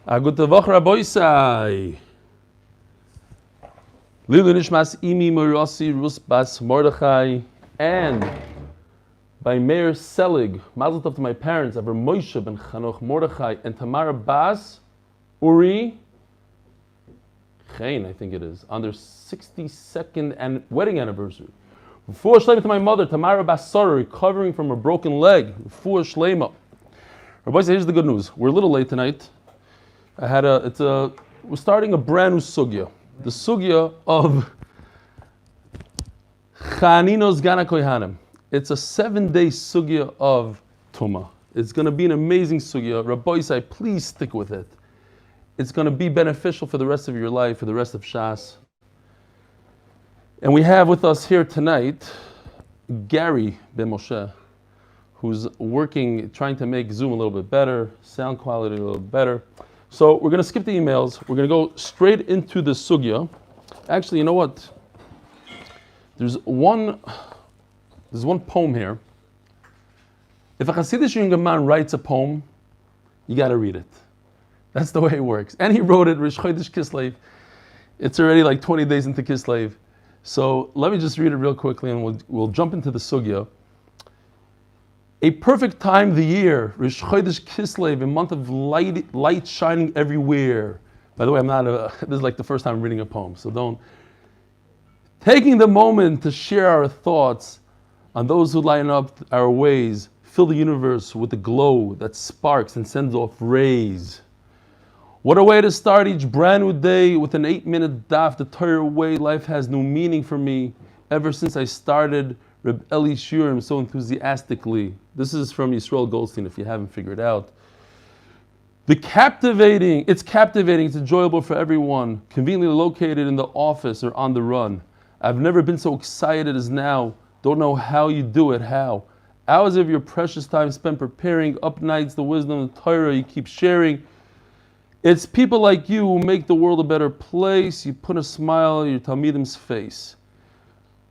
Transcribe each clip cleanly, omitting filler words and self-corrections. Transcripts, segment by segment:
Gute Woche, Rabboisai. Lilu Nishmas Imi Morossi Rus Bas Mordechai, and by Meir Selig, Mazel Tov to my parents, Aver Moshe ben Chanoch Mordechai, and Tamara Bas Uri Chain, I think it is, on their 62nd wedding anniversary. Refuah Shlema to my mother, Tamara Bas Sarah, recovering from a broken leg. Refuah Shlema. Rabboisai, here's the good news. We're a little late tonight. We're starting a brand new sugya. The sugya of Chaninos Gana Kohanim. It's a 7-day sugya of Tumah. It's going to be an amazing sugya. Rabboisai, please stick with it. It's going to be beneficial for the rest of your life, for the rest of Shas. And we have with us here tonight Gary Ben Moshe, who's working, trying to make Zoom a little bit better, sound quality a little bit better. So we're going to skip the emails. We're going to go straight into the sugya. Actually, you know what? There's one poem here. If a Hasidic young man writes a poem, you got to read it. That's the way it works. And he wrote it, Rish Chodesh Kislev. It's already like 20 days into Kislev. So let me just read it real quickly and we'll jump into the sugya. A perfect time of the year, Rish Chodesh Kislev, a month of light shining everywhere. By the way, this is like the first time I'm reading a poem, so don't. Taking the moment to share our thoughts on those who line up our ways, fill the universe with a glow that sparks and sends off rays. What a way to start each brand new day with an 8-minute daf. The Torah way life has new meaning for me ever since I started Reb Eli Shurim so enthusiastically. This is from Yisrael Goldstein, if you haven't figured out. It's captivating, it's enjoyable for everyone, conveniently located in the office or on the run. I've never been so excited as now. Don't know how you do it, how. Hours of your precious time spent preparing, up nights, the wisdom of the Torah you keep sharing. It's people like you who make the world a better place. You put a smile on your Talmidim's face.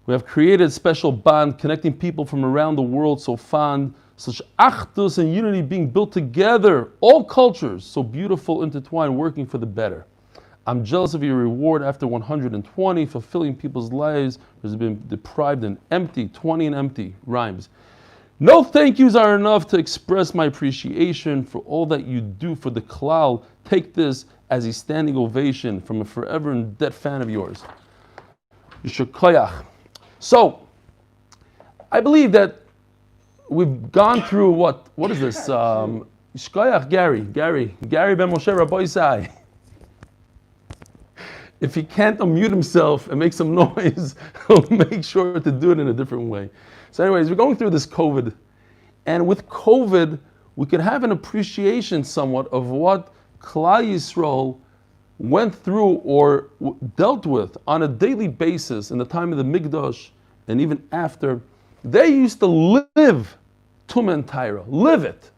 We have created a special bond connecting people from around the world so fond, such achdus and unity being built together, all cultures so beautiful, intertwined, working for the better. I'm jealous of your reward after 120, fulfilling people's lives has been deprived and empty, 20 and empty rhymes. No thank yous are enough to express my appreciation for all that you do for the klal. Take this as a standing ovation from a forever and dead fan of yours. Yishur koyach. So, I believe that we've gone through what is this? Shkoyach, Gary Ben Moshe Rabboisai. If he can't unmute himself and make some noise, he'll make sure to do it in a different way. So anyways, we're going through this COVID. And with COVID, we could have an appreciation somewhat of what Klal Yisrael went through or dealt with on a daily basis in the time of the Mikdash and even after. They used to live Tumah and Taira, live it.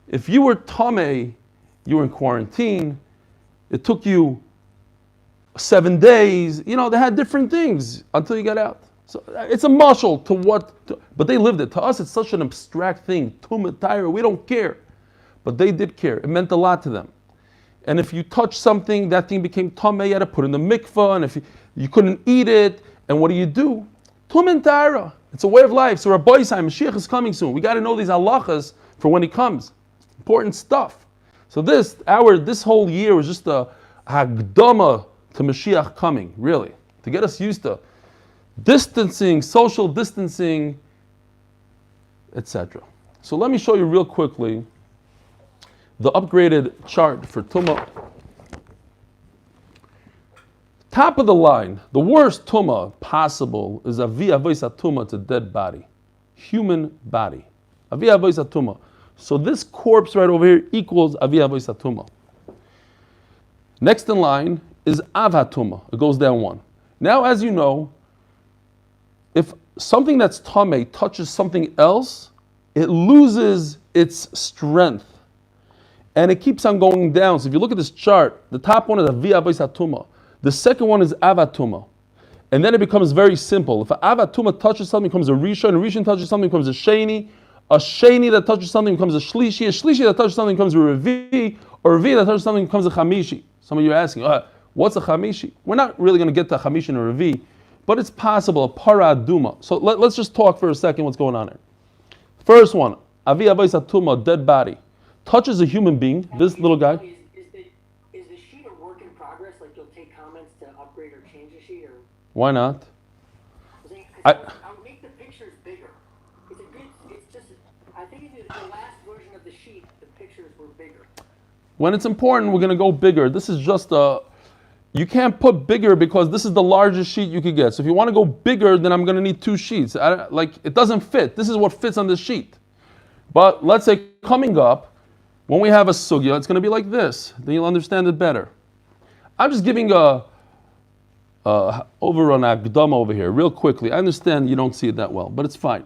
If you were Tameh, you were in quarantine, it took you 7 days, they had different things until you got out. So it's a mashal to but they lived it. To us, it's such an abstract thing. Tumah, Taira, we don't care. But they did care. It meant a lot to them. And if you touched something, that thing became tameh, you had to put it in the mikvah, and if you couldn't eat it, and what do? Tumah and Taira. It's a way of life. So Rabboisai, Mashiach is coming soon. We got to know these halachas for when he comes. Important stuff. So this whole year was just a hagdama to Mashiach coming, really, to get us used to distancing, social distancing, etc. So let me show you real quickly the upgraded chart for Tumah. Top of the line, the worst Tumah possible is Avi Avois Tumah, it's a dead body, human body. Avi Avois Tumah. So this corpse right over here equals Avi Avois Tumah. Next in line is Av HaTumah. It goes down one. Now, as you know, if something that's Tameh touches something else, it loses its strength. And it keeps on going down. So if you look at this chart, the top one is Avi Avois HaTumah. The second one is Av HaTumah. And then it becomes very simple. If Av HaTumah touches something, it becomes a Rishon touches something, it becomes a Sheni that touches something becomes a Shlishi that touches something becomes a Revi, or Revi that touches something becomes a Chamishi. Some of you are asking, what's a Chamishi? We're not really going to get to Chamishi and a Revi, but it's possible, a Para Aduma. So let's just talk for a second what's going on here. First one, Avi Avos Atuma, dead body, touches a human being, this little guy. Is the sheet a work in progress? Like you'll take comments to upgrade or change the sheet? Or Why not? I would make the pictures bigger. It's just, I think in the last version of the sheet, the pictures were bigger. When it's important, we're going to go bigger. This is just you can't put bigger because this is the largest sheet you could get. So if you want to go bigger, then I'm going to need 2 sheets. It doesn't fit. This is what fits on this sheet. But let's say coming up, when we have a sugya, it's going to be like this. Then you'll understand it better. I'm just giving a overrun akdama over here real quickly. I understand you don't see it that well, but it's fine.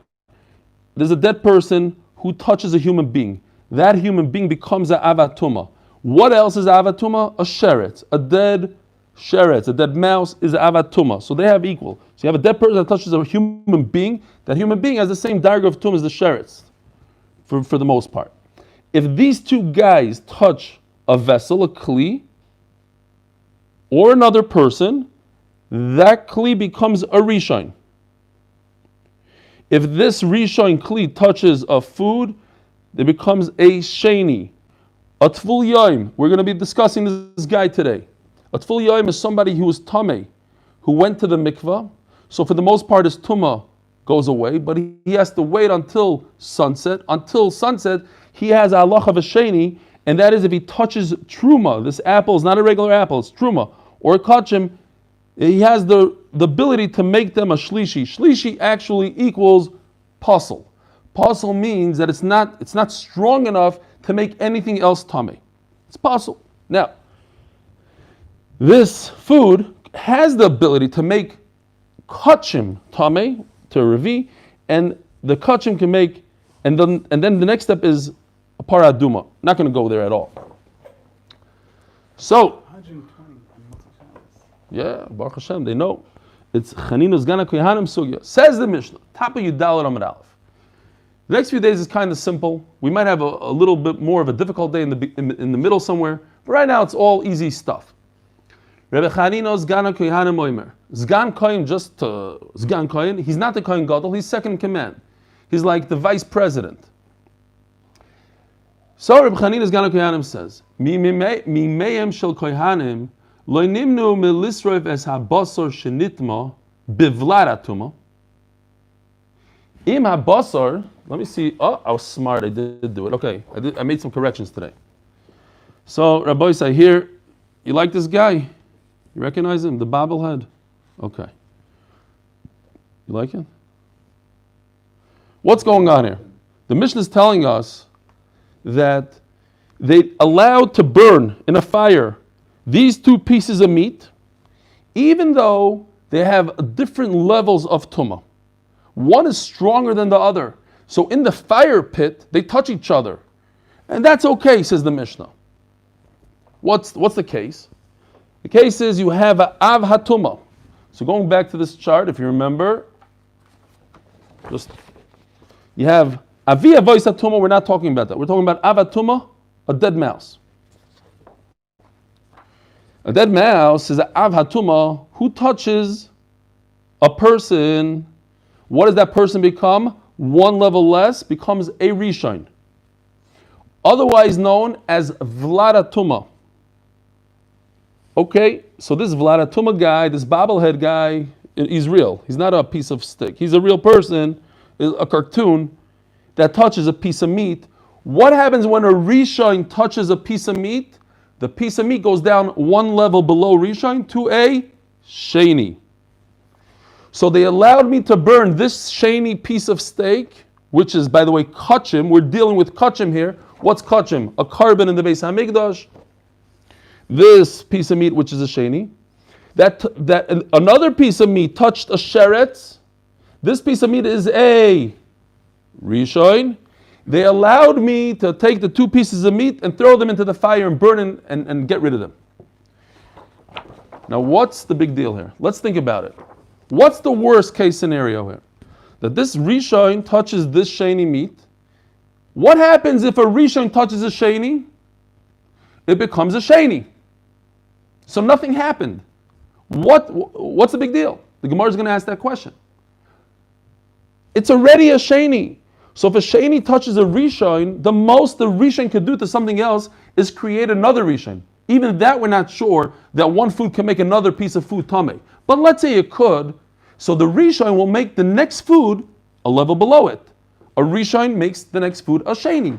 There's a dead person who touches a human being. That human being becomes an avatuma. What else is avatuma? A sheretz, a dead sheretz, a dead mouse is avatuma. So they have equal. So you have a dead person that touches a human being. That human being has the same darga of tum as the sheretz, for the most part. If these 2 guys touch a vessel, a kli, or another person, that kli becomes a rishon. If this rishon kli touches a food, it becomes a sheni. A tful yoim, we're going to be discussing this guy today. A tful yoim is somebody who was tameh, who went to the mikvah. So for the most part, his tumah goes away, but he has to wait until sunset. Until sunset, he has a halach of a sheni, and that is if he touches truma. This apple is not a regular apple, it's truma. Or a kachim, he has the ability to make them a shlishi. Shlishi actually equals pasul. Pasul means that it's not strong enough to make anything else tummy. It's pasul. Now, this food has the ability to make kachim tummy to revi, and the kachim can make, and then the next step is a paraduma. Not going to go there at all. So, yeah, Baruch Hashem, they know. It's Chaninu Zgana Kohanim Sugya. Says the Mishnah, top of Yudal Amud Aleph. The next few days is kind of simple. We might have a little bit more of a difficult day in the middle somewhere, but right now it's all easy stuff. Rebbe Chaninu Zgana Kohanim Oimer. Zgan Kohen, Zgan Kohen, he's not the Kohen Gadol, he's second in command. He's like the vice president. So Rebbe Chaninu Zgana Kohanim says, Mi meim shel Kohanim lo nimnu milisroiv es habasor shenitma bivlat atuma. Im habasor, let me see. Oh, I was smart. I did do it. Okay, I made some corrections today. So Rabbi say here, you like this guy? You recognize him? The bobblehead? Okay. You like him? What's going on here? The Mishnah is telling us that they allowed to burn in a fire these 2 pieces of meat, even though they have different levels of tumah. One is stronger than the other. So in the fire pit, they touch each other. And that's okay, says the Mishnah. What's the case? The case is you have a av hatuma. So going back to this chart, if you remember, you have avi avois hatuma, we're not talking about that. We're talking about av hatuma, a dead mouse. A dead mouse is an av hatuma who touches a person. What does that person become? 1 level less, becomes a rishon, otherwise known as vladatuma. Okay, so this vladatuma guy, this bobblehead guy, he's real. He's not a piece of stick. He's a real person, a cartoon that touches a piece of meat. What happens when a rishon touches a piece of meat? The piece of meat goes down 1 level below rishon to a sheni. So they allowed me to burn this sheni piece of steak, which is, by the way, kachim. We're dealing with kachim here. What's kachim? A carbon in the Beis Hamikdash. This piece of meat, which is a sheni. That another piece of meat touched a sheretz. This piece of meat is a rishon. They allowed me to take the 2 pieces of meat and throw them into the fire and burn and get rid of them. Now, what's the big deal here? Let's think about it. What's the worst case scenario here? That this rishon touches this sheni meat. What happens if a rishon touches a sheni? it becomes a sheni. So nothing happened. What's the big deal? The Gemara is going to ask that question. It's already a sheni. So if a sheni touches a rishon, the most the rishon could do to something else is create another rishon. Even that we're not sure that one food can make another piece of food tameh. But let's say it could. So the rishon will make the next food a level below it. A rishon makes the next food a sheni.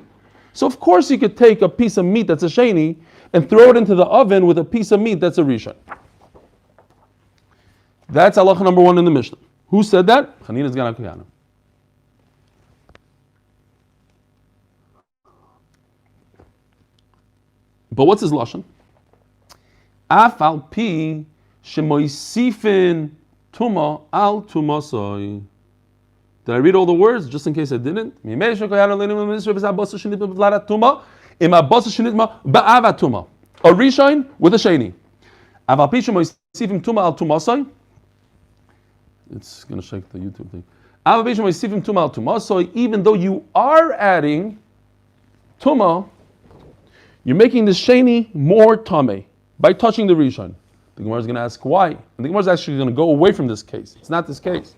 So of course you could take a piece of meat that's a sheni and throw it into the oven with a piece of meat that's a rishon. That's halacha number 1 in the Mishnah. Who said that? Chanina's Gana Koyanim. But what's his lashon? Af al pi shemoisifin tuma al tumasoi. Did I read all the words just in case I didn't? A rishon with a sheni. Af al pi shemoisifin tuma al tumasoi. It's going to shake the YouTube thing. Af al pi shemoisifin tuma al tumasoi. Even though you are adding tuma, you're making the sheni more tameh by touching the rishon. The Gemara is going to ask why. And the Gemara is actually going to go away from this case. It's not this case.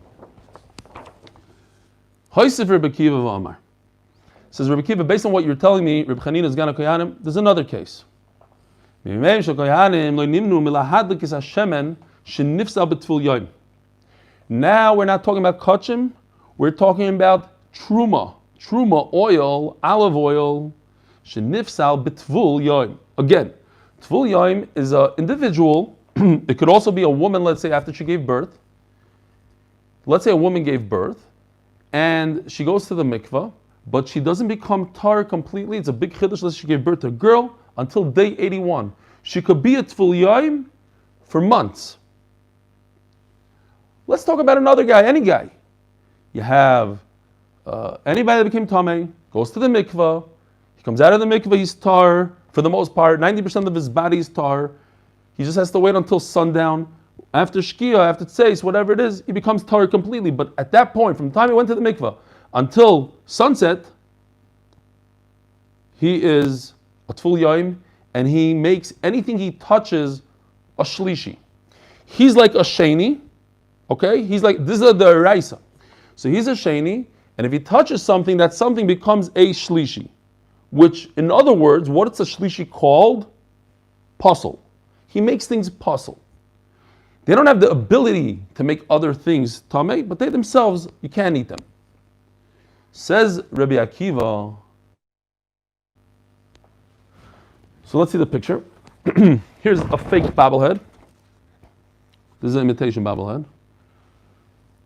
Hoysef Rebbe Kiva v'Amar. Says Rebbe Kiva, based on what you're telling me, Rebbe Chanina is Gana Koyanim, there's another case. Now we're not talking about kachim, we're talking about truma. Truma oil, olive oil, shenifsal b'tvul yoim. Again, tvul yoim is an individual. It could also be a woman, let's say, after she gave birth. Let's say a woman gave birth, and she goes to the mikvah, but she doesn't become tar completely. It's a big chiddush. Let's say she gave birth to a girl until day 81. She could be a tvul yoim for months. Let's talk about another guy, any guy. You have anybody that became tameh, goes to the mikvah, he comes out of the mikvah, he's tar, for the most part, 90% of his body is tar. He just has to wait until sundown. After shkia, after tzeis, whatever it is, he becomes tar completely. But at that point, from the time he went to the mikvah until sunset, he is a tful yaim, and he makes anything he touches a shlishi. He's like a sheni, okay? He's like, this is the eraisa. So he's a sheni, and if he touches something, that something becomes a shlishi. Which, in other words, what is a shlishi called? Puzzle. He makes things puzzle. They don't have the ability to make other things tameh, but they themselves, you can't eat them. Says Rabbi Akiva. So let's see the picture. Here's a fake bobblehead. This is an imitation bobblehead.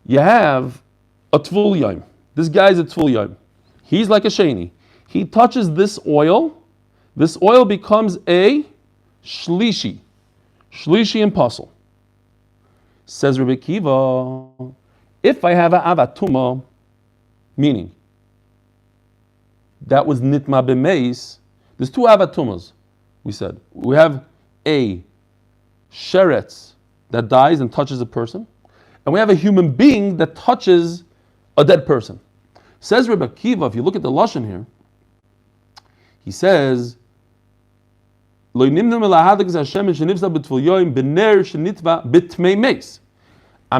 You have a tvul yaim. This guy's a tvul yaim. He's like a sheni. He touches this oil becomes a shlishi and puzzle. Says Rabbi Kiva, if I have a avatuma, meaning that was nitma b'meis, there's 2 avatumas, we said. We have a sheretz that dies and touches a person, and we have a human being that touches a dead person. Says Rabbi Kiva, if you look at the lashon here, he says, I'm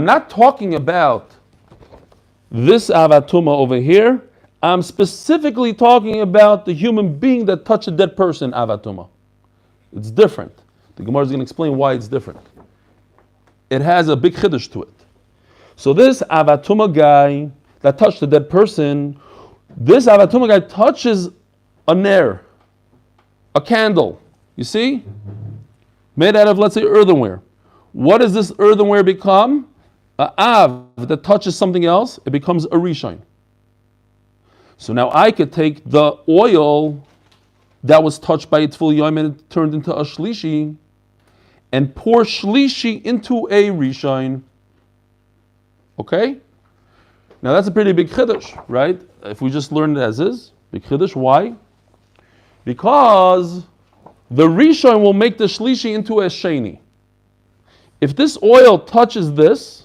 not talking about this avatuma over here. I'm specifically talking about the human being that touched a dead person, avatuma. It's different. The Gemara is going to explain why it's different. It has a big chiddush to it. So this avatuma guy that touched a dead person, this avatuma guy touches a ner, a candle, you see? Made out of, let's say, earthenware. What does this earthenware become? A av that touches something else, it becomes a rishon. So now I could take the oil that was touched by its full yom and it turned into a shlishi, and pour shlishi into a rishon. Okay? Now that's a pretty big chiddush, right? If we just learn it as is, big chiddush. Why? Because the rishon will make the shlishi into a sheni. If this oil touches this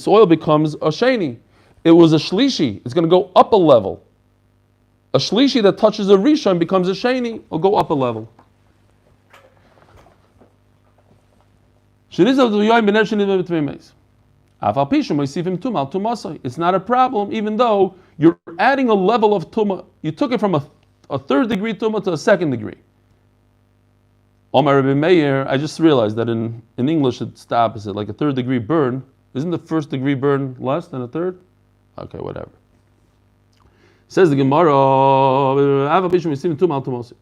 oil becomes a sheni. It was a shlishi. It's going to go up a level. A shlishi that touches a rishon becomes a sheni, will go up a level. It's not a problem, even though you're adding a level of tumah. You took it from a third degree tumah to a second degree. Omar Rabbi Meir, I just realized that in English it's the opposite, like a third degree burn. Isn't the first degree burn less than a third? Okay, whatever. Says the Gemara,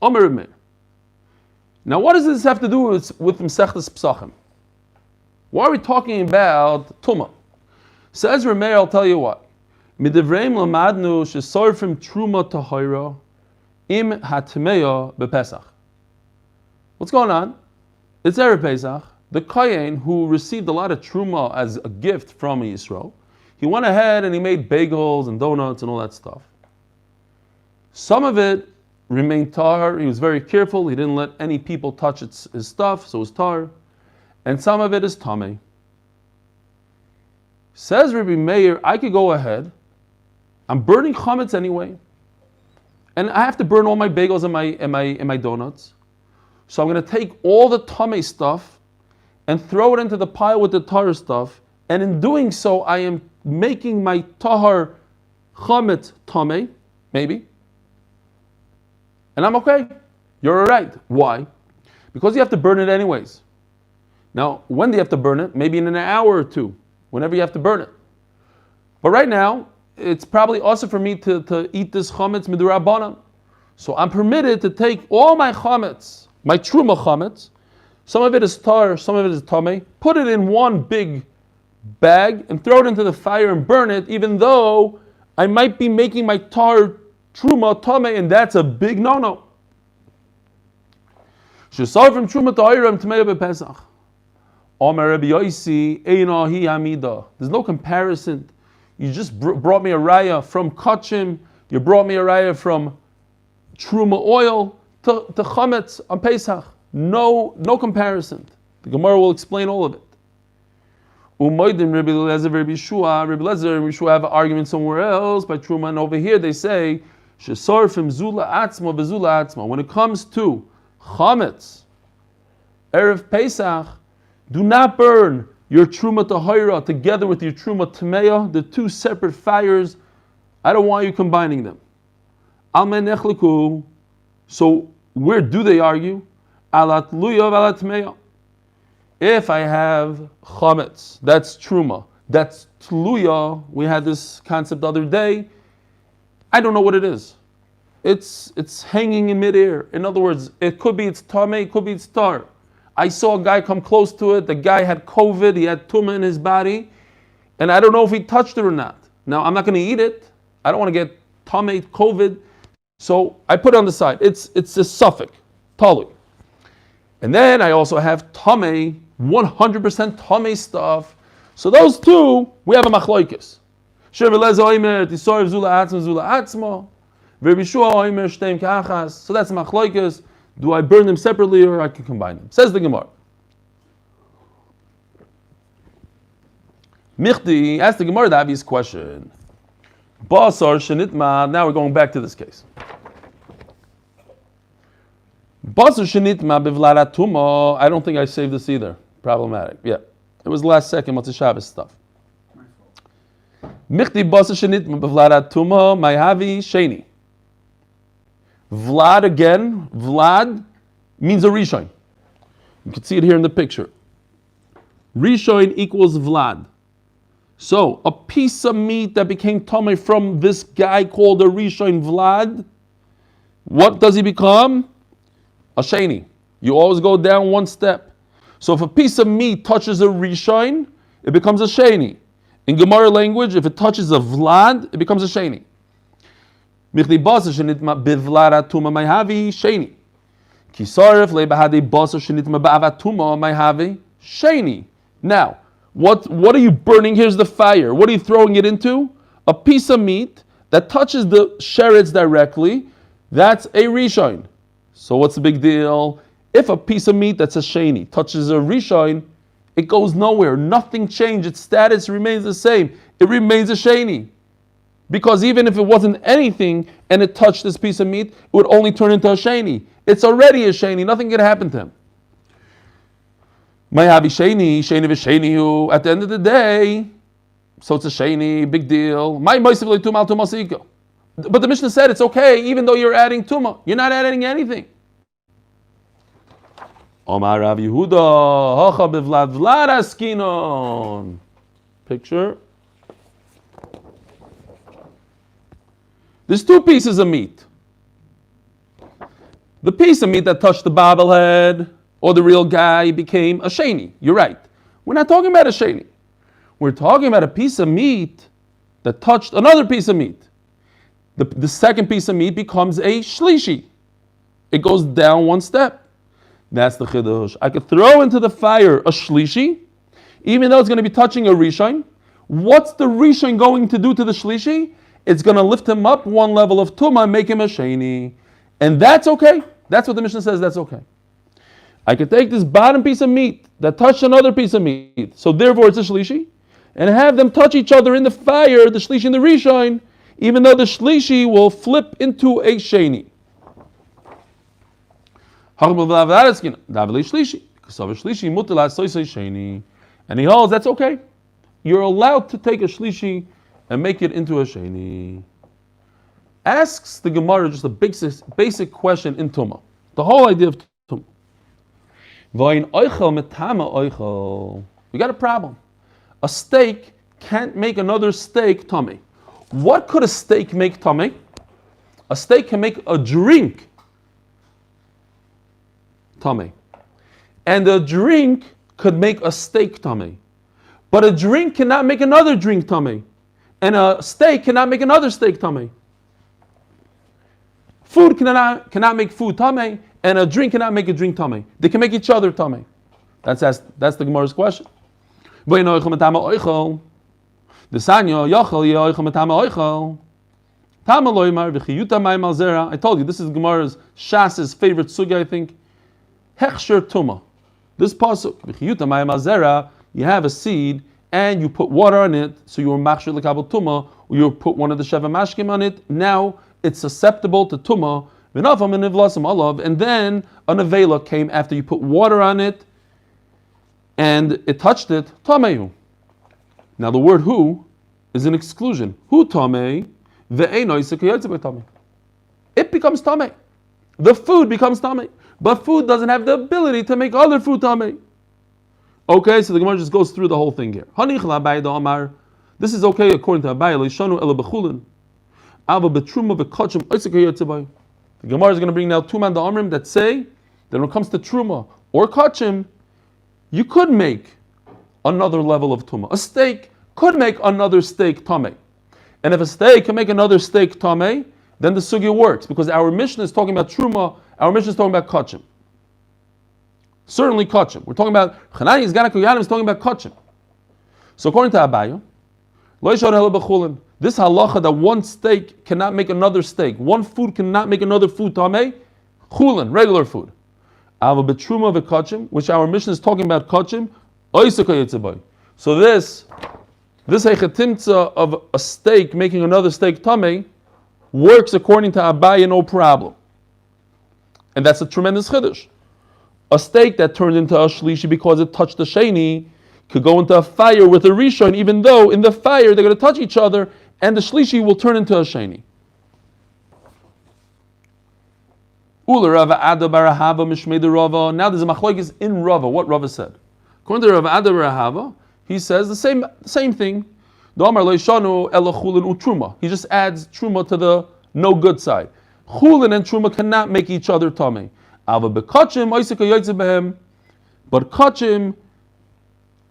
Omar Rabbi Meir. Now what does this have to do with Mesechtes Pesachim? Why are we talking about Tumah? Says Rameir, I'll tell you what. Midivreim lamadnu shesorfim truma tahira im hatmeya bepesach. What's going on? It's Erev Pesach. The Kohen who received a lot of truma as a gift from Yisrael, he went ahead and he made bagels and donuts and all that stuff. Some of it remained tar. He was very careful. He didn't let any people touch his stuff, so it was tar. And some of it is tamei. Says Rabbi Meir, I could go ahead. I'm burning chametz anyway, and I have to burn all my bagels and my donuts. So I'm going to take all the tamei stuff and throw it into the pile with the tar stuff. And in doing so, I am making my tahar chametz tamei, maybe. And I'm okay. You're all right. Why? Because you have to burn it anyways. Now, when do you have to burn it? Maybe in an hour or two, whenever you have to burn it. But right now, it's probably also for me to eat this chametz midurabanan. So I'm permitted to take all my chametz, my truma chametz, some of it is tar, some of it is tamei, put it in one big bag and throw it into the fire and burn it, even though I might be making my tar truma tamei, and that's a big no-no. Shesar from truma ta'iram tamei bepesach. There's no comparison. You just brought me a raya from kachim, you brought me a raya from truma oil to chametz on Pesach. No comparison. The Gemara will explain all of it. Rabbi Lezer and Rabbi Yeshua have an argument somewhere else by truma, and over here they say shesarfim zula atzma bezula atzma. When it comes to chametz, erev Pesach, do not burn your truma tahira together with your truma tameya, the two separate fires. I don't want you combining them. So where do they argue? Alat luya alat tameya. If I have chametz, that's truma. That's tluya. We had this concept the other day. I don't know what it is. It's hanging in midair. In other words, it could be it's tamei, it could be it's tar. I saw a guy come close to it. The guy had COVID. He had tumah in his body. And I don't know if he touched it or not. Now, I'm not going to eat it. I don't want to get tamei, COVID. So I put it on the side. It's a suffix, talu. And then I also have tamei, 100% tamei stuff. So those two, we have a machloikis. So that's a machloikis. Do I burn them separately or I can combine them? Says the Gemara. Michti asked the Gemara the obvious question. Basar shenitma. Now we're going back to this case. Basar shenitma bivlarat tuma. I don't think I saved this either. Problematic. Yeah. It was last second. What's the Shabbos stuff? Michti basar shenitma bivlarat tuma. Mayhavi sheni. Vlad again. Vlad means a Rishon. You can see it here in the picture. Rishon equals Vlad. So a piece of meat that became tamei from this guy called a Rishon Vlad, what does he become? A Sheni. You always go down one step. So if a piece of meat touches a Rishon, it becomes a Sheni. In Gemara language, if it touches a Vlad, it becomes a Sheni. Now, what are you burning? Here's the fire. What are you throwing it into? A piece of meat that touches the sherets directly. That's a rishon. So what's the big deal? If a piece of meat that's a sheni touches a rishon, it goes nowhere. Nothing changed. Its status remains the same. It remains a sheni. Because even if it wasn't anything and it touched this piece of meat, it would only turn into a sheni. It's already a sheni. Nothing can happen to him. At the end of the day, so it's a sheni, big deal. But the Mishnah said it's okay even though you're adding tuma. You're not adding anything. Omar Rav Yehuda, hacha bevlad vlad askinon. Picture. There's two pieces of meat. The piece of meat that touched the bobblehead or the real guy became a sheni. You're right. We're not talking about a sheni. We're talking about a piece of meat that touched another piece of meat. The second piece of meat becomes a shlishi. It goes down one step. That's the chiddush. I could throw into the fire a shlishi, even though it's going to be touching a rishon. What's the rishon going to do to the shlishi? It's going to lift him up one level of tumah and make him a sheni. And that's okay. That's what the Mishnah says, that's okay. I could take this bottom piece of meat that touched another piece of meat, so therefore it's a shlishi, and have them touch each other in the fire, the shlishi and the rishon, even though the shlishi will flip into a sheni. And he holds, that's okay. You're allowed to take a shlishi and make it into a sheni. Asks the Gemara just a basic question in Tumah. The whole idea of Tumah. We got a problem. A steak can't make another steak tummy. What could a steak make tummy? A steak can make a drink tummy. And a drink could make a steak tummy. But a drink cannot make another drink tummy. And a steak cannot make another steak tummy. Food cannot make food tummy, and a drink cannot make a drink tummy. They can make each other tummy. That's the Gemara's question. I told you, this is Gemara's Shas's favorite sugya, I think. Hechsher Tuma. This pasuk, you have a seed and you put water on it, so you were machshir l'kabel tuma, or you put one of the sheva mashkim on it. Now it's susceptible to tuma. And then a nevela came after you put water on it, and it touched it. Tamehu. Now the word "who" is an exclusion. Who tamei? It becomes tamei. The food becomes tamei, but food doesn't have the ability to make other food tamei. Okay, so the Gemara just goes through the whole thing here. This is okay according to Abaye. The Gemara is going to bring now two man the Amrim that say that when it comes to truma or kachim, you could make another level of tuma. A steak could make another steak tamei. And if a steak can make another steak tamei, then the sugya works, because our Mishnah is talking about truma, our Mishnah is talking about kachim. Certainly kachim. We're talking about Chanani's Gana Koyanim is talking about kachim. So according to Abaye, this halacha that one steak cannot make another steak, one food cannot make another food tamei, chulin, regular food. Ava betruma v'kachim, which our Mishnah is talking about kachim, so this hechetimtza of a steak making another steak tamei works according to Abaye, no problem. And that's a tremendous chiddush. A steak that turned into a shlishi because it touched the sheni could go into a fire with a rishon, even though in the fire they're going to touch each other, and the shlishi will turn into a sheni. Now there's a machlokes in Rava. What Rava said? According to Rav Ada bar Ahava, he says the same thing. He just adds truma to the no good side. Chulin and truma cannot make each other tamei. But kachim,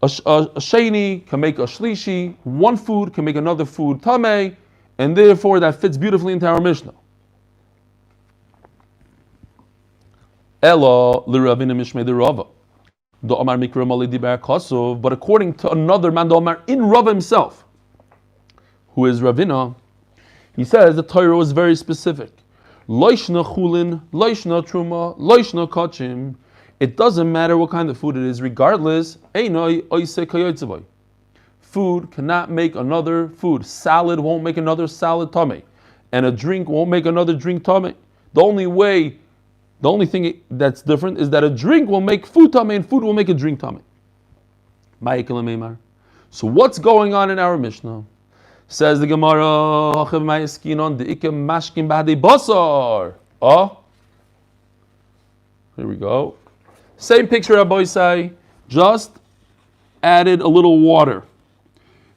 a sheni can make a shlishi, one food can make another food tamei, and therefore that fits beautifully into our Mishnah. Ela l'Ravina mishmei de Rava. The Omar mikra mali dibar kasov, but according to another man, the Omar in Rava himself, who is Ravina, he says the Torah was very specific. Loishna chulin, loishna truma, loishna kachim. It doesn't matter what kind of food it is, regardless. food cannot make another food. Salad won't make another salad tamei, and a drink won't make another drink tamei. The only thing that's different is that a drink will make food tamei, and food will make a drink tamei. So what's going on in our Mishnah? Says the Gemara, oh, here we go. Same picture, Rabbi say, just added a little water.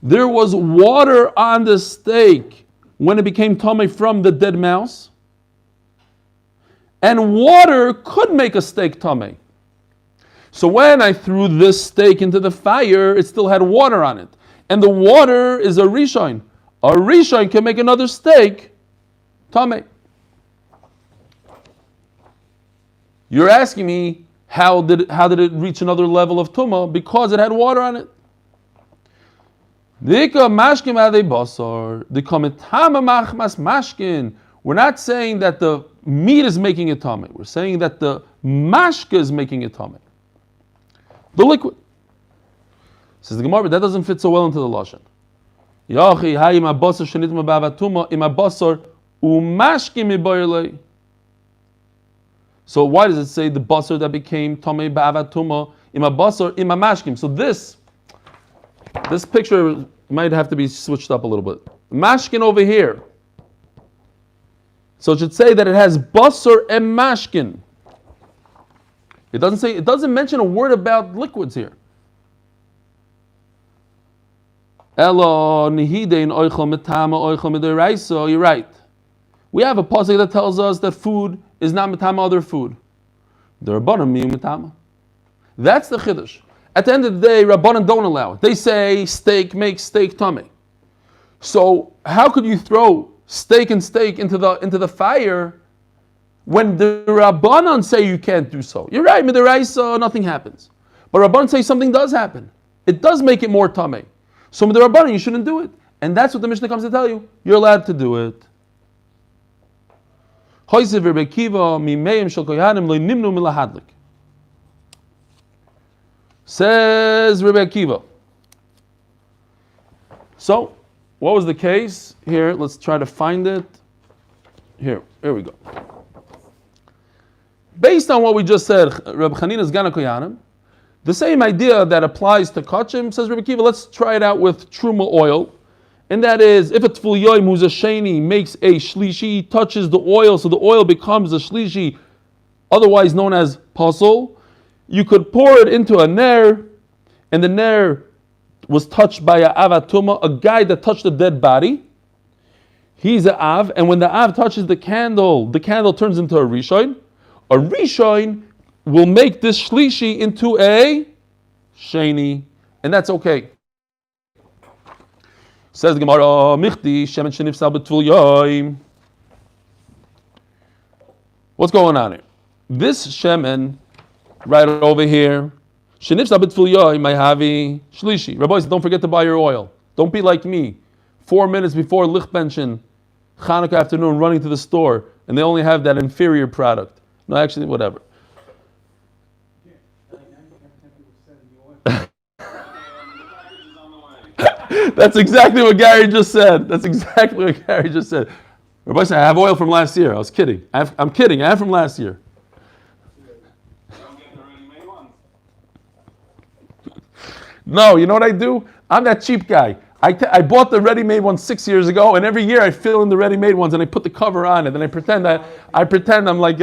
There was water on the steak when it became tamei from the dead mouse, and water could make a steak tamei. So when I threw this steak into the fire, it still had water on it. And the water is a rishon. A rishon can make another steak tamei. You're asking me, how did it reach another level of tumah? Because it had water on it. We're not saying that the meat is making it tamei. We're saying that the mashke is making it tamei. The liquid. Says the Gemara, but that doesn't fit so well into the lashon. So why does it say the basar that became tamei ba'avat tuma ima basar ima mashkim? So this picture might have to be switched up a little bit. Mashkin over here. So it should say that it has basar and mashkin. It doesn't mention a word about liquids here. Elo nihidein oichel metama oichel midiraisa. You're right. We have a pasuk that tells us that food is not metama other food. The rabbanim miu metama. That's the chiddush. At the end of the day, rabbanim don't allow it. They say steak makes steak tamei. So how could you throw steak and steak into the fire when the rabbanon say you can't do so? You're right, midiraisa, nothing happens. But rabbanon say something does happen. It does make it more tamei. So with the rabbanon, you shouldn't do it. And that's what the Mishnah comes to tell you. You're allowed to do it. Says Rebbe Akiva. So, what was the case? Here, let's try to find it. Here we go. Based on what we just said, Reb Chanina's Gana Koyanim, the same idea that applies to kachim, says Rebbe Akiva, let's try it out with truma oil. And that is, if a tful yoim who's a sheni makes a shlishi, touches the oil, so the oil becomes a shlishi, otherwise known as puzzle, you could pour it into a ner, and the ner was touched by a avatuma, a guy that touched a dead body. He's a av, and when the av touches the candle turns into a rishon. A rishon will make this shlishi into a sheni, and that's okay. Says the Gemara, Michti shemen shenifsal b'tvul yoim. What's going on here? This shemen, right over here, shenifsal b'tvul yoim, may havi shlishi. Rabbis, don't forget to buy your oil. Don't be like me. 4 minutes before Lichtbenchen, Hanukkah afternoon, running to the store, and they only have that inferior product. No, actually, whatever. That's exactly what Gary just said. Rabbi said, I have oil from last year. I was kidding. I'm kidding. I have from last year. No, you know what I do? I'm that cheap guy. I bought the ready-made ones 6 years ago, and every year I fill in the ready-made ones and I put the cover on it, and I pretend I'm like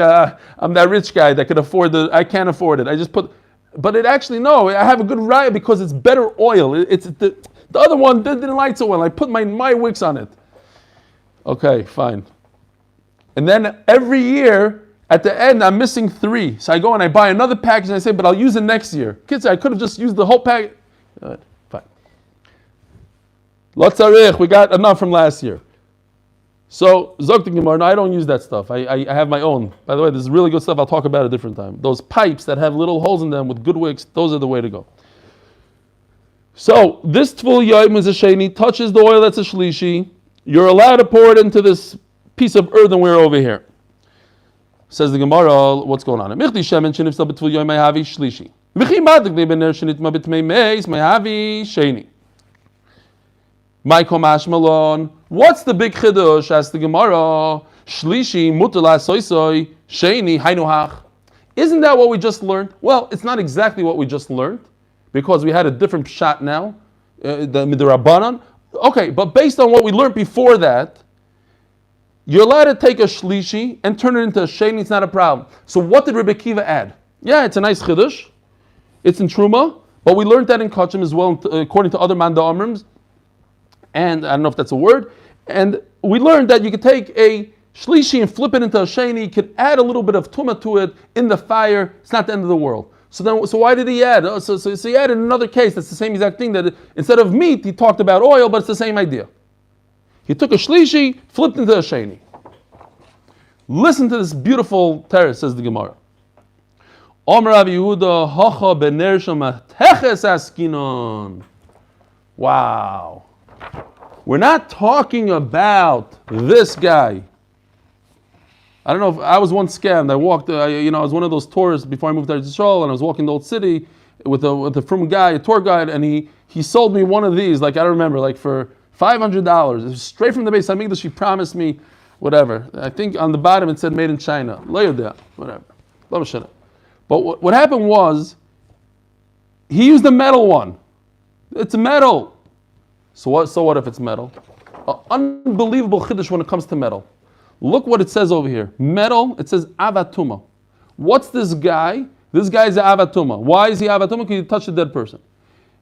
I'm that rich guy that could afford I can't afford it. I just put, but it actually no. I have a good raya because it's better oil. It's the other one didn't like so well. I put my wicks on it. Okay, fine. And then every year at the end I'm missing 3, so I go and I buy another package and I say, but I'll use it next year. Kids, I could have just used the whole package. Fine. Lo tzarich, we got enough from last year. So, Zog the Gemara, no, I don't use that stuff. I have my own. By the way, this is really good stuff. I'll talk about it a different time. Those pipes that have little holes in them with good wicks, those are the way to go. So, this Tvul Yoim is a Sheni, touches the oil that's a Shlishi. You're allowed to pour it into this piece of earthenware over here. Says the Gemara, what's going on? Michti Shemen Shenifsal B'Tvul Yoim Mahavi Shlishi. V'chi Madik Nebener Shenitma B'Tmei Meis Mahavi Sheni. Michael Mashmalon. What's the big chiddush? Asked the Gemara. Shlishi mutala soisoi sheni hainuhach. Isn't that what we just learned? Well, it's not exactly what we just learned, because we had a different pshat now, the midrabanan. Okay, but based on what we learned before that, you're allowed to take a shlishi and turn it into a sheni. It's not a problem. So what did Rebbe Kiva add? Yeah, it's a nice chiddush. It's in Truma, but we learned that in Kachim as well, according to other Manda Amrims. And I don't know if that's a word. And we learned that you could take a shlishi and flip it into a sheni. You could add a little bit of tumah to it in the fire. It's not the end of the world. So why did he add? So he added another case. That's the same exact thing. That instead of meat, he talked about oil, but it's the same idea. He took a shlishi, flipped into a sheni. Listen to this beautiful teres, says the Gemara. Omer Rav Yehuda hacha bener shama teches askinon. Wow. We're not talking about this guy. I don't know if I was once scammed. I walked, I was one of those tourists before I moved to Israel, and I was walking the old city with a frum guy, a tour guide, and he sold me one of these, like I don't remember, like for $500. It was straight from the base. Hamikdash. He promised me whatever. I think on the bottom it said made in China. Whatever. But what happened was, he used a metal one. It's metal. So what if it's metal? Unbelievable chiddush when it comes to metal. Look what it says over here. Metal, it says avatuma. What's this guy? This guy is an avatuma. Why is he avatuma? Because he touched a dead person.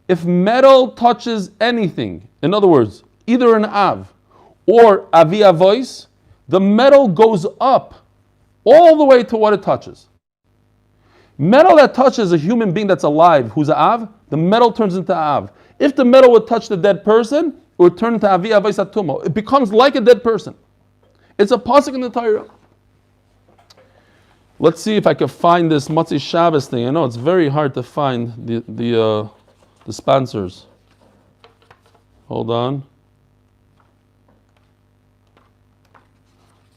If metal touches anything, in other words, either an av or avi avois, the metal goes up all the way to what it touches. Metal that touches a human being that's alive, who's an av, the metal turns into av. If the metal would touch the dead person, it would turn into avi avois atuma. It becomes like a dead person. It's a pasuk in the Torah. Let's see if I can find this Matzah Shabbos thing. I know it's very hard to find the sponsors. Hold on.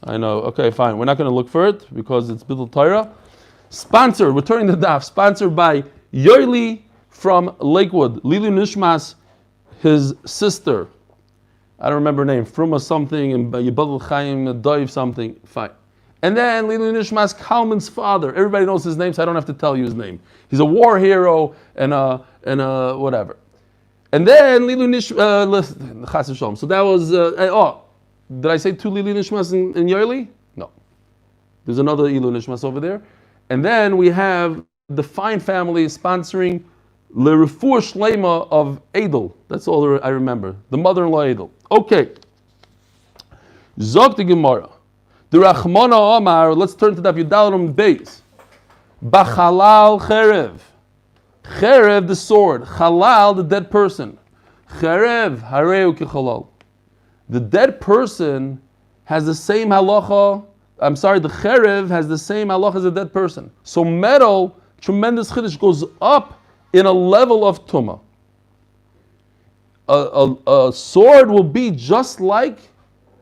I know. Okay, fine. We're not going to look for it because it's Bidul Torah. Sponsored. We're turning the daf. Sponsored by Yoeli from Lakewood. Lilu Nishmas, his sister. I don't remember her name. Fruma something and Yibadul Chaim Doiv something. Fine. And then Lilu Nishmas Kalman's father. Everybody knows his name, so I don't have to tell you his name. He's a war hero and whatever. And then Lilu Nishmas. So that was. Did I say two Lilu Nishmas in Yoeli? No. There's another Lilu Nishmas over there. And then we have the Fine family sponsoring Le Refuah Shleima of Edel. That's all I remember. The mother-in-law Edel. Okay. Zog the Gemara. The Rachmana Omar. Let's turn to Daf Amud Beis. Bachalal Cherev. Cherev, the sword. Chalal, the dead person. Cherev, Hareu Kechalal. The dead person has the same halacha. The Cherev has the same halacha as a dead person. So metal, tremendous chiddush, goes up in a level of tumah. A sword will be just like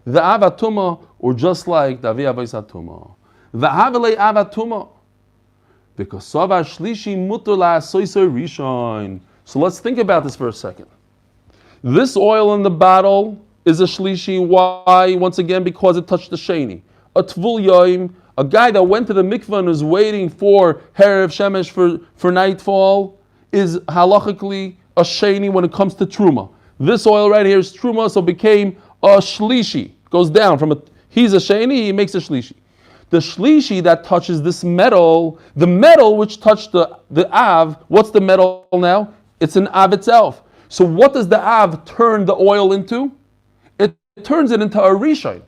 the avatuma or just like the avi avos atuma. V'havelei avatuma. Because sava shlishi mutar la'asoisei rishon. So let's think about this for a second. This oil in the bottle is a shlishi. Why? Once again, because it touched the sheni. A tvul yoim, a guy that went to the mikvah and is waiting for Herev Shemesh for nightfall, is halachically a sheni when it comes to truma. This oil right here is truma, so it became a shlishi. Goes down from he's a sheni, he makes a shlishi. The shlishi that touches this metal, the metal which touched the av, what's the metal now? It's an av itself. So what does the av turn the oil into? It turns it into a rishon.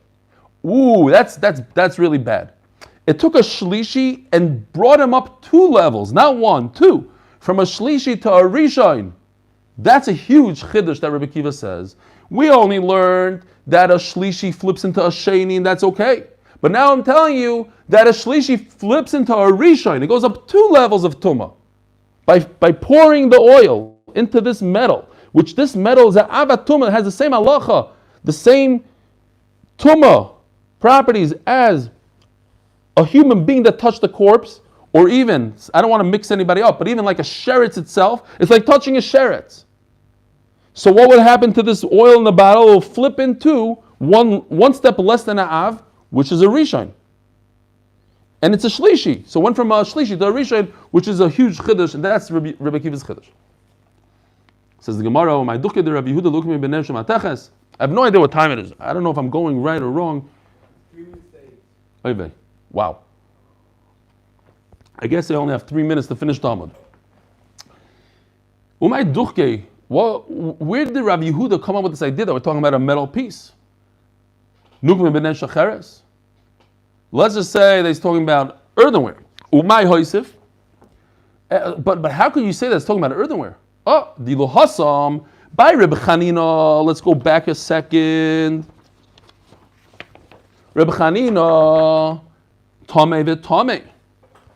Ooh, that's really bad. It took a shlishi and brought him up 2 levels, not 1, 2. From a shlishi to a rishon. That's a huge chiddush that Rebbe Kiva says. We only learned that a shlishi flips into a sheni and that's okay. But now I'm telling you that a shlishi flips into a rishon. It goes up 2 levels of tumah. By pouring the oil into this metal, which this metal is an avat tumah, it has the same halacha, the same tumah properties as a human being that touched the corpse, or even, I don't want to mix anybody up, but even like a sheretz itself, it's like touching a sheretz. So what would happen to this oil in the bottle? It will flip into one step less than an av, which is a rishon. And it's a shlishi. So it went from a shlishi to a rishon, which is a huge chiddush, and that's Rabbi Akiva's chiddush. Says the Gemara, "My duke de Rabbi Yehuda lukmi b'nei shemateches." I have no idea what time it is. I don't know if I'm going right or wrong. 3 minutes late. Wow. I guess I only have 3 minutes to finish Talmud. Umay duke. Well, where did Rabbi Yehuda come up with this idea that we're talking about a metal piece? Nukmi b'nei shacheres. Let's just say that he's talking about earthenware. Umay hoisif. But how can you say that it's talking about earthenware? Oh, dilu hasam by Reb Chanina. Let's go back a second. Reb Chanina, tamei v'tamei.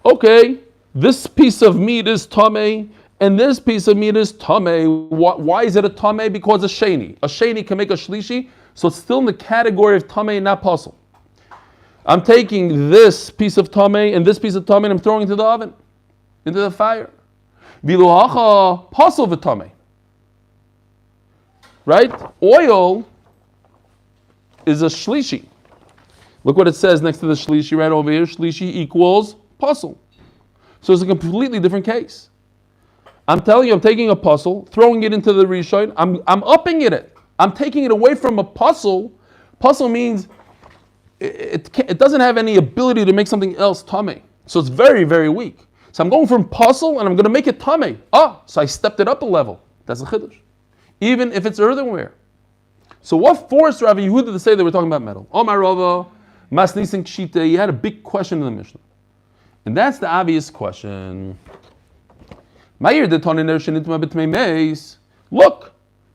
Okay, this piece of meat is tamei, and this piece of meat is tamei. Why is it a tamei? Because a sheni. A sheni can make a shlishi, so it's still in the category of tamei, not puzzle. I'm taking this piece of tamei and this piece of tamei, and I'm throwing it into the oven, into the fire. Viluhacha pasal v'tamei. Right? Oil is a shlishi. Look what it says next to the shlishi right over here. Shlishi equals pasal. So it's a completely different case. I'm telling you, I'm taking a pasal, throwing it into the rishon. I'm upping it. I'm taking it away from a pasal. Pasal means it doesn't have any ability to make something else tamei. So it's very, very weak. So I'm going from pasal and I'm going to make it tamei. So I stepped it up a level. That's a chiddush. Even if it's earthenware. So what forced Rabbi Yehuda to say that we're talking about metal? Omar Rava, Mas Nisin Kshita, he had a big question in the Mishnah. And that's the obvious question. Look,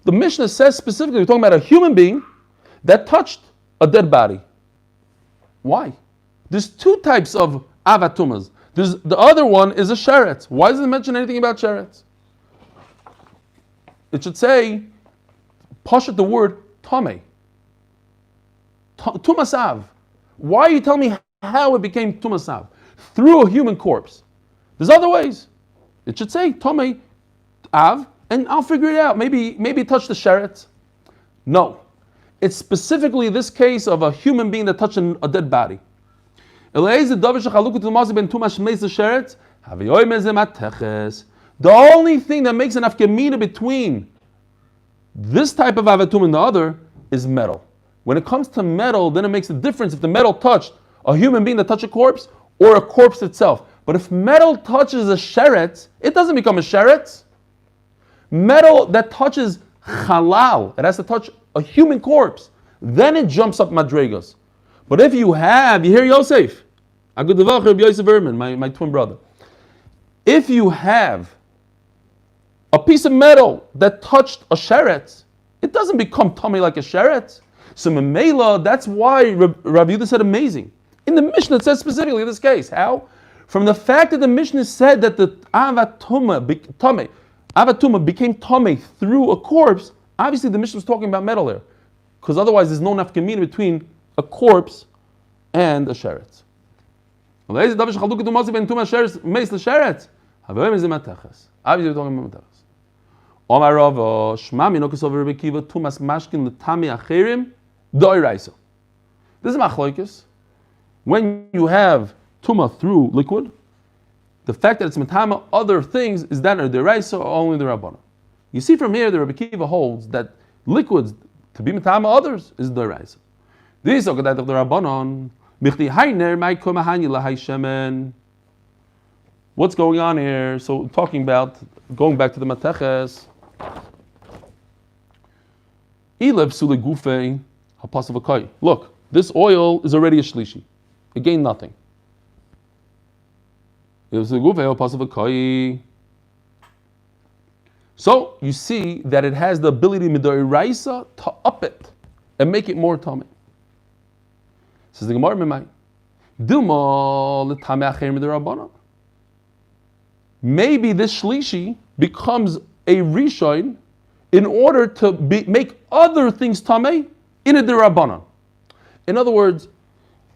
the Mishnah says specifically, we're talking about a human being that touched a dead body. Why? There's two types of avatumas. The other one is a sheretz. Why does it mention anything about sheretz? It should say, pashat the word tamei. Tumasav. Why are you telling me how it became tumasav? Through a human corpse. There's other ways. It should say tamei av, and I'll figure it out. Maybe it touched the sheretz. No. It's specifically this case of a human being that touched a dead body. The only thing that makes an afkemina between this type of avatum and the other is metal. When it comes to metal, then it makes a difference if the metal touched a human being that touched a corpse or a corpse itself. But if metal touches a sheretz, it doesn't become a sheretz. Metal that touches halal, it has to touch a human corpse, then it jumps up madregas. But if you hear Yosef, Agud Voch, Rabbi Yosef Erman, my twin brother. If you have a piece of metal that touched a sheretz, it doesn't become tummy like a sheretz. So Memela, that's why Rabbi Yehuda said amazing. In the Mishnah it says specifically this case. How? From the fact that the Mishnah said that the avatuma became tummy through a corpse, obviously the Mishnah was talking about metal there. Because otherwise there's no nafkamina between a corpse and a sheretz. Obviously we're talking about metachas. Omar Rava, Shma mino kesov Rebbe Kiva, tumas mashkin l'tami acherim, doiraisa. This is machlokes. When you have tuma through liquid, the fact that it's metama other things is that or doiraisa or only the Rabbana. You see from here, the Rebbe Kiva holds that liquids to be metama others is doiraisa. This is of the Rabbanon. What's going on here? So talking about going back to the mateches. Look, this oil is already a shlishi. It gained nothing. So you see that it has the ability midoiraisa to up it and make it more tummy. Says the Gemara, maybe this shlishi becomes a rishon in order to make other things tamei in a derabanan. In other words,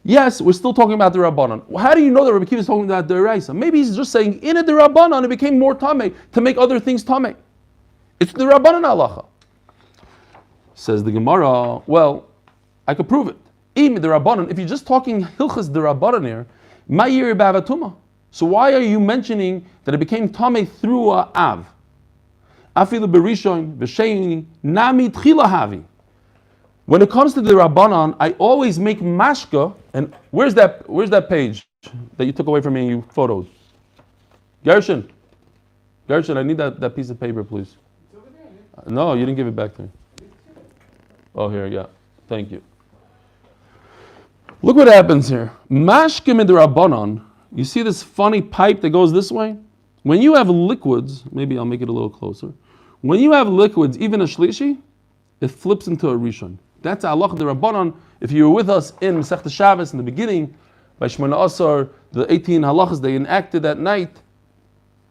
yes, we're still talking about the Rabbanan. How do you know that Rabbi Kiva is talking about the Deraisa? Maybe he's just saying in a Rabbanan it became more tamei to make other things tamei. It's the Rabbanan halacha. Says the Gemara, well, I could prove it. If you're just talking Hilchas D'Rabbanan here, Ma'ir B'Avatuma. So why are you mentioning that it became Tameh through a Av? Afilu Berishon, V'Sheini, Nami Tchila Havi. When it comes to the Rabbanan, I always make mashka, and where's that page that you took away from me and you photoed? Gershon, I need that piece of paper, please. It's over there, No, you didn't give it back to me. Oh, here, yeah. Thank you. Look what happens here. Mashkim in the Rabbanon, you see this funny pipe that goes this way? When you have liquids, maybe I'll make it a little closer. When you have liquids, even a shlishi, it flips into a rishon. That's halach the Rabbanon. If you were with us in Masechta Shabbos in the beginning, by Shemona Asar, the 18 halachas they enacted that night,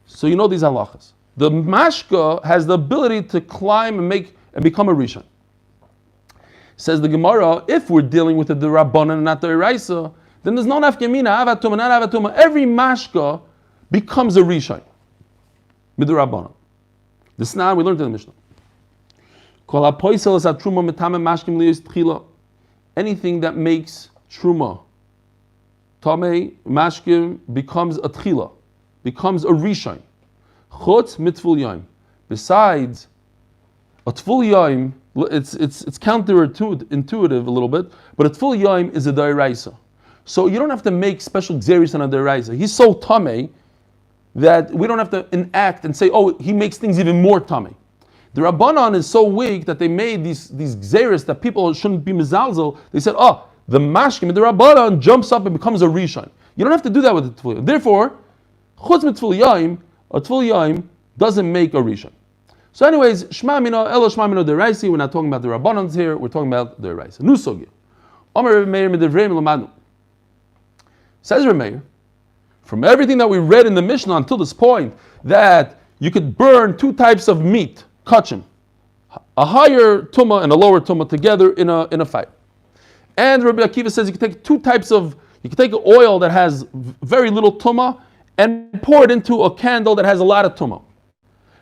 so you know these halachas. The mashka has the ability to climb and become a rishon. Says the Gemara, if we're dealing with the Rabbanan and not the Iraisa, then there's no nafkemina, avatuma, not avatuma. Every mashka becomes a rishon. Mid the Rabbanan. This now we learned in the Mishnah. Anything that makes truma, tamei mashkim, becomes a tchila, becomes a rishon. Chutz mitvul yom. Besides a tvul yom, it's counterintuitive a little bit, but a tvul yom is a da'iraisa. So you don't have to make special gzeris on a da'iraisa. He's so tamei that we don't have to enact and say, oh, he makes things even more tamei. The Rabbanon is so weak that they made these gzeris that people shouldn't be mizalzel. They said, oh, the mashkim, the Rabbanon jumps up and becomes a rishon. You don't have to do that with the tvul yom. Therefore, chutz mitvul yom, a tvul yom doesn't make a rishon. So anyways, Shma Mino, Elo Shma Mino Deraisi, we're not talking about the Rabbanans here, we're talking about the Deraisi. Nu Sogya. Omer Rebbe Meir Midivreim Lamadu. Says Rebbe Meir, from everything that we read in the Mishnah until this point, that you could burn two types of meat, kachim, a higher tumah and a lower tumah together in a fire. And Rabbi Akiva says you can take you can take oil that has very little tumah and pour it into a candle that has a lot of tumah.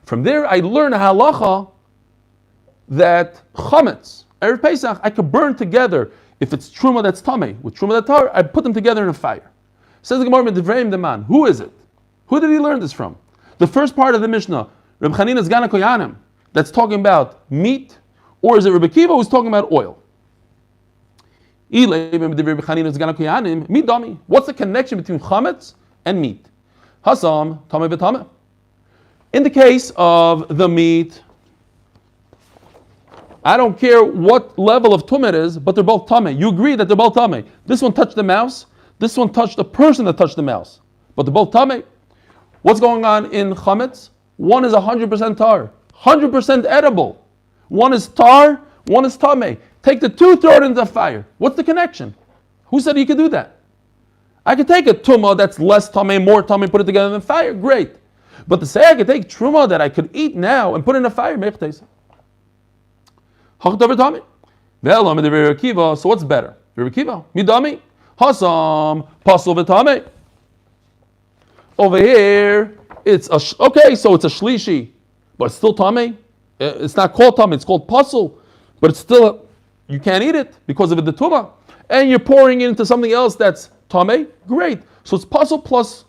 From there, I learn a halacha that chametz, Erev Pesach, I could burn together. If it's truma that's tamei with truma that's tar, I put them together in a fire. Says the Gemara, Medivreim the man. Who is it? Who did he learn this from? The first part of the Mishnah, Reb Chanina's Gana Koyanim, that's talking about meat, or is it Reb Akiva who's talking about oil? What's the connection between chametz and meat? Hasam, tamei v'tamei. In the case of the meat, I don't care what level of tumah it is, but they're both tamei. You agree that they're both tamei. This one touched the mouse, this one touched the person that touched the mouse. But they're both tamei. What's going on in chametz? One is 100% tar, 100% edible. One is tar, one is tamei. Take the two, throw it into the fire. What's the connection? Who said you could do that? I could take a tumah that's less tamei, more tamei, put it together in the fire. Great. But to say I could take truma that I could eat now and put it in a fire, so what's better? Midami, Hasam, Pasul v'tamei. Over here, it's okay, so it's a shlishi, but it's still tamei. It's not called tamei, it's called pasul, but it's still, you can't eat it because of the tumah. And you're pouring it into something else that's tamei, great. So it's pasul plus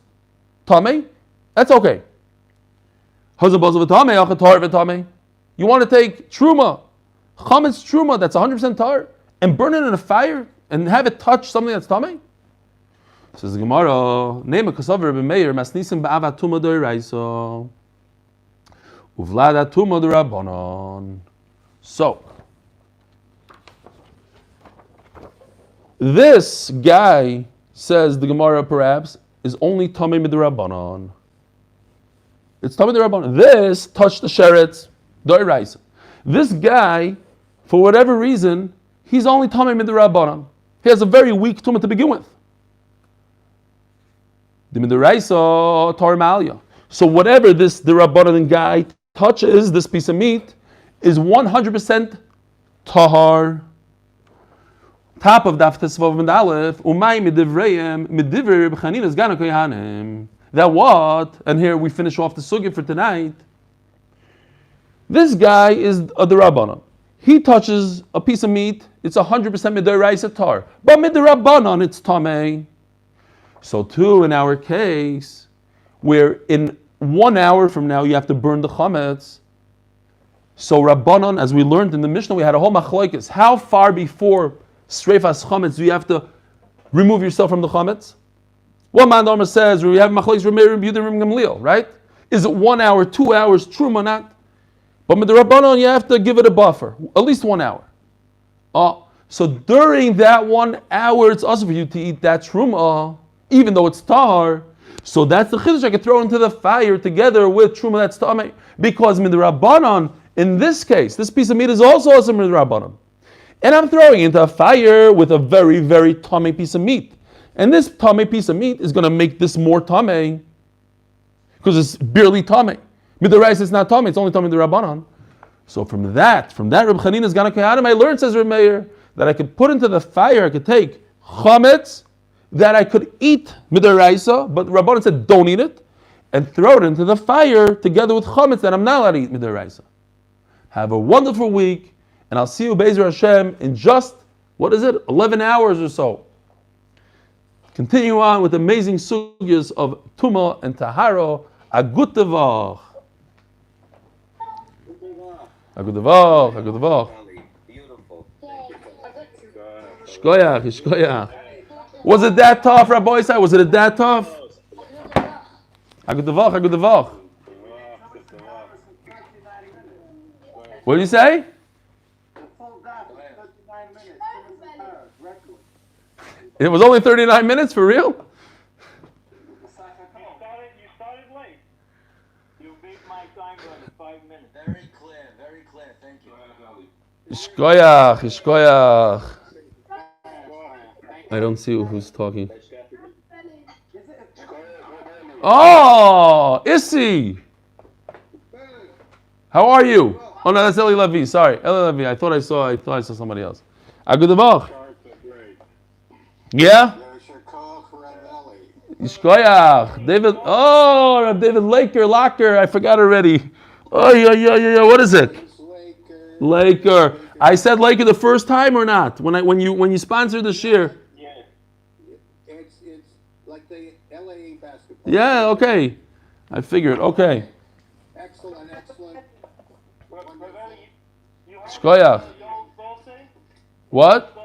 tamei, that's okay. You want to take truma, chametz truma that's 100% tar, and burn it in a fire and have it touch something that's tamei? Says the Gemara, name a kasav Rebbe Meir masnisim ba'avat tuma d'oraisa uvlada tuma d'Rabbanan. So this guy, says the Gemara, perhaps is only tamei midrabbanan. It's tamei d'Rabbanan. This touched the sheretz d'oraisa. This guy, for whatever reason, he's only tamei midrabbanan. He has a very weak tumah to begin with. The midoraisa tar malya. So whatever this d'Rabbanan guy touches, this piece of meat, is 100% tahar. Top of Daf Amud Aleph, umay midivreim midivrei Reb Chanina's Gana Kohanim. That what? And here we finish off the sugya for tonight. This guy is a d'Rabbanan. he touches a piece of meat, it's 100% midiraisa tar. But midirabbanon, it's tamei. So too, in our case, where in 1 hour from now you have to burn the chametz. So Rabbanon, as we learned in the Mishnah, we had a whole machlokes. How far before streifas chametz do you have to remove yourself from the chametz? One man Dharma says, we have machlokes Remeir and Yehuda and Gamliel, right? Is it 1 hour, 2 hours, truma not? But with the Rabbanon, you have to give it a buffer, at least 1 hour. So during that 1 hour, it's also for you to eat that truma, even though it's tahar. So that's the chiddush I could throw into the fire together with truma that's tahar. Because midrabanan, in this case, this piece of meat is also midrabanan. And I'm throwing into a fire with a very, very tummy piece of meat. And this tummy piece of meat is going to make this more tummy. Because it's barely tummy. Midaraisa is not tummy, it's only tummy midrabanan. So from that Reb Chanina's Gana Kohanim, I learned, says Reb Meir, that I could put into the fire, I could take chametz, that I could eat midaraisa, but Rabbanan said don't eat it, and throw it into the fire together with chametz that I'm not allowed to eat midaraisa. Have a wonderful week, and I'll see you Be'ezer Hashem in just, 11 hours or so. Continue on with amazing sugyas of Tuma and Taharo. Agud Voch. Agud Voch, Agud Voch. Beautiful. Shkoyach. Was it that tough, Rabbi Isai? Was it that tough? Agud Voch. What did you say? It was only 39 minutes, for real? You started late. You beat my time by 5 minutes. Very clear. Thank you. Shkoyach. I don't see who's talking. Oh, Issy. How are you? Oh no, that's Eli Levi. Sorry, Eli Levi. I thought I saw somebody else. Agud Voch. Yeah. Shkoyach. David. Oh, David Laker. I forgot already. Oh yeah. What is it? Laker. I said Laker the first time or not? When you sponsored the shir. Yeah. It's like the LA basketball. Yeah. Okay. I figured. Okay. Excellent. Shkoyach. What?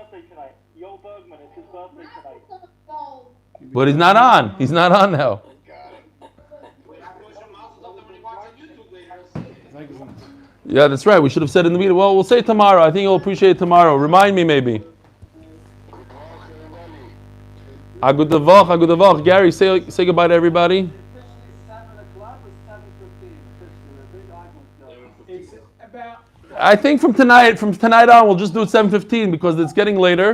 But he's not on. He's not on now. Yeah, that's right. We should have said in the meeting. Well, we'll say tomorrow. I think you'll appreciate it tomorrow. Remind me maybe. Agud Voch. Gary, say goodbye to everybody. It's about I think from tonight on, we'll just do it 7:15 because it's getting later.